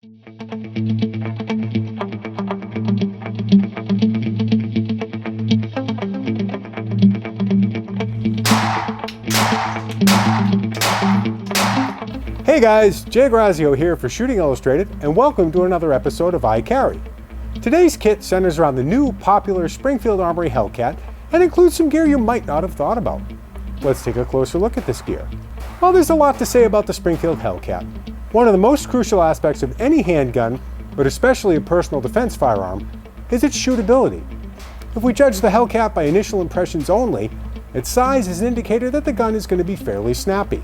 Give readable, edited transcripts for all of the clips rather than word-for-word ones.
Hey guys, Jay Grazio here for Shooting Illustrated, and welcome to another episode of I Carry. Today's kit centers around the new popular Springfield Armory Hellcat and includes some gear you might not have thought about. Let's take a closer look at this gear. Well, there's a lot to say about the Springfield Hellcat. One of the most crucial aspects of any handgun, but especially a personal defense firearm, is its shootability. If we judge the Hellcat by initial impressions only, its size is an indicator that the gun is going to be fairly snappy.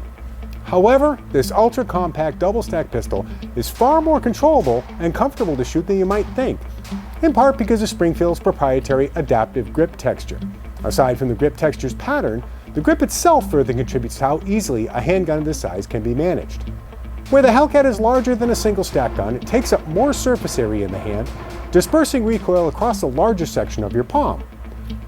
However, this ultra-compact double-stack pistol is far more controllable and comfortable to shoot than you might think, in part because of Springfield's proprietary adaptive grip texture. Aside from the grip texture's pattern, the grip itself further contributes to how easily a handgun of this size can be managed. Where the Hellcat is larger than a single-stack gun, it takes up more surface area in the hand, dispersing recoil across the larger section of your palm.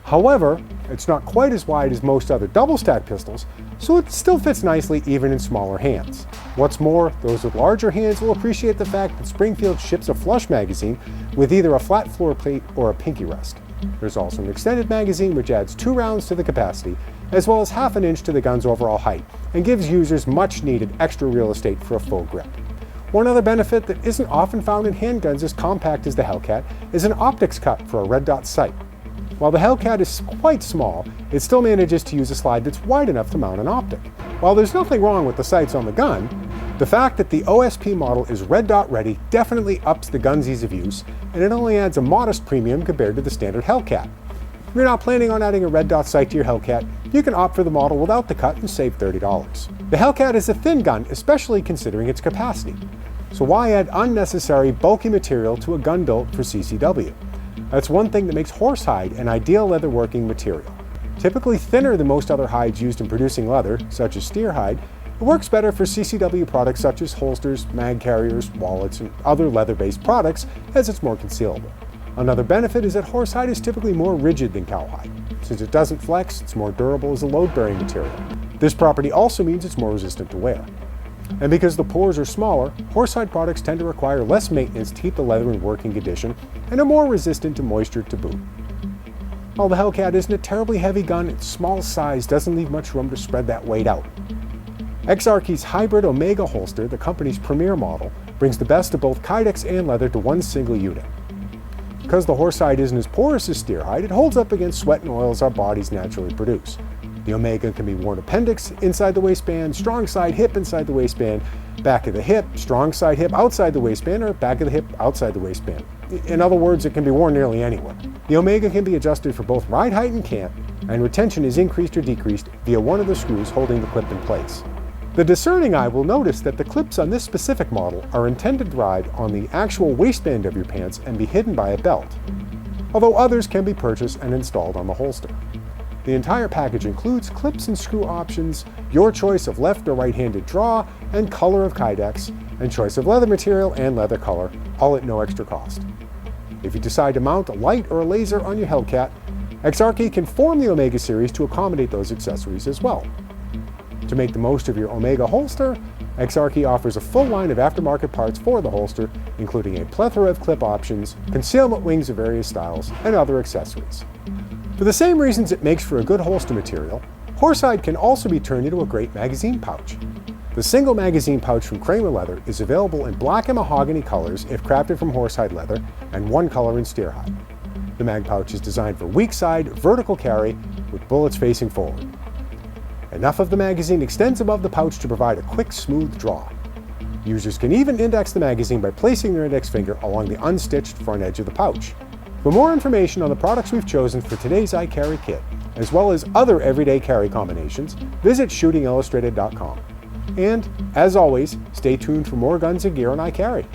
However, it's not quite as wide as most other double-stack pistols, so it still fits nicely even in smaller hands. What's more, those with larger hands will appreciate the fact that Springfield ships a flush magazine with either a flat floor plate or a pinky rest. There's also an extended magazine which adds 2 rounds to the capacity, as well as half an inch to the gun's overall height, and gives users much needed extra real estate for a full grip. One other benefit that isn't often found in handguns as compact as the Hellcat is an optics cut for a red dot sight. While the Hellcat is quite small, it still manages to use a slide that's wide enough to mount an optic. While there's nothing wrong with the sights on the gun, the fact that the OSP model is red dot ready definitely ups the gun's ease of use, and it only adds a modest premium compared to the standard Hellcat. If you're not planning on adding a red dot sight to your Hellcat, you can opt for the model without the cut and save $30. The Hellcat is a thin gun, especially considering its capacity. So why add unnecessary bulky material to a gun built for CCW? That's one thing that makes Horsehide an ideal leather-working material. Typically thinner than most other hides used in producing leather, such as steer hide, it works better for CCW products such as holsters, mag carriers, wallets, and other leather-based products as it's more concealable. Another benefit is that Horsehide is typically more rigid than cowhide. Since it doesn't flex, it's more durable as a load-bearing material. This property also means it's more resistant to wear. And because the pores are smaller, Horsehide products tend to require less maintenance to keep the leather in working condition and are more resistant to moisture to boot. While the Hellcat isn't a terribly heavy gun, its small size doesn't leave much room to spread that weight out. Exarchy's hybrid Omega holster, the company's premier model, brings the best of both kydex and leather to one single unit. Because the Horsehide isn't as porous as steer hide, it holds up against sweat and oils our bodies naturally produce. The Omega can be worn appendix inside the waistband, strong side hip inside the waistband, back of the hip, strong side hip outside the waistband, or back of the hip outside the waistband. In other words, it can be worn nearly anywhere. The Omega can be adjusted for both ride height and cant, and retention is increased or decreased via one of the screws holding the clip in place. The discerning eye will notice that the clips on this specific model are intended to ride on the actual waistband of your pants and be hidden by a belt, although others can be purchased and installed on the holster. The entire package includes clips and screw options, your choice of left or right-handed draw, and color of kydex, and choice of leather material and leather color, all at no extra cost. If you decide to mount a light or a laser on your Hellcat, Exarchy can form the Omega series to accommodate those accessories as well. To make the most of your Omega holster, Exarchy offers a full line of aftermarket parts for the holster, including a plethora of clip options, concealment wings of various styles, and other accessories. For the same reasons it makes for a good holster material, Horsehide can also be turned into a great magazine pouch. The single magazine pouch from Kramer Leather is available in black and mahogany colors if crafted from Horsehide leather, and one color in steer hide. The mag pouch is designed for weak side, vertical carry with bullets facing forward. Enough of the magazine extends above the pouch to provide a quick, smooth draw. Users can even index the magazine by placing their index finger along the unstitched front edge of the pouch. For more information on the products we've chosen for today's I Carry kit, as well as other everyday carry combinations, visit shootingillustrated.com. And, as always, stay tuned for more guns and gear on I Carry.